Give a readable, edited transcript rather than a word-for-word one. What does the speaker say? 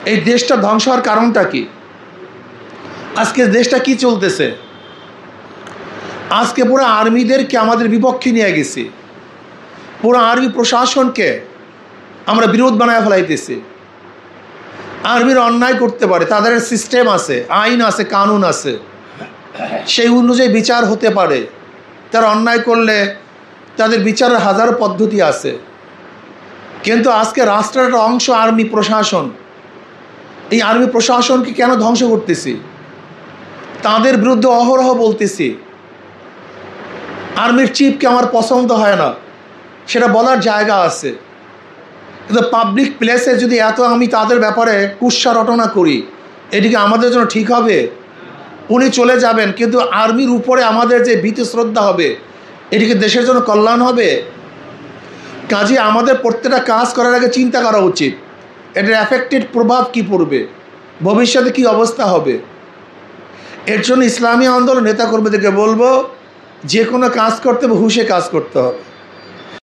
এই দেশটা ধ্বংস হওয়ার কারণটা কি? আজকে দেশটা কি চলতেছে? আজকে পুরো আর্মিদেরকে আমাদের বিপক্ষে নিয়ে গেছি, পুরো আর্মি প্রশাসনকে আমরা বিরোধ বানায় ফেলাইতেছি। আর্মির অন্যায় করতে পারে, তাদের সিস্টেম আছে, আইন আছে, কানুন আছে, সেই অনুযায়ী বিচার হতে পারে। তারা অন্যায় করলে তাদের বিচারের হাজারো পদ্ধতি আছে। কিন্তু আজকে রাষ্ট্রের একটা অংশ আর্মি প্রশাসন, এই আর্মি প্রশাসনকে কেন ধ্বংস করতেছি? তাদের বিরুদ্ধে অহরহ বলতেছি। আর্মির চিফকে আমার পছন্দ হয় না, সেটা বলার জায়গা আছে, কিন্তু পাবলিক প্লেসে যদি এত আমি তাদের ব্যাপারে কুৎসা রটনা করি, এটিকে আমাদের জন্য ঠিক হবে? উনি চলে যাবেন, কিন্তু আর্মির উপরে আমাদের যে ভীতি শ্রদ্ধা হবে, এটিকে দেশের জন্য কল্যাণ হবে? কাজে আমাদের প্রত্যেকটা কাজ করার আগে চিন্তা করা উচিত, এটার এফেক্টেড প্রভাব কি পড়বে, ভবিষ্যতে কি অবস্থা হবে। এর জন্য ইসলামী আন্দোলন নেতাকর্মীদেরকে বলবো, যে কোনো কাজ করতে হবে হুঁশে কাজ করতে হবে।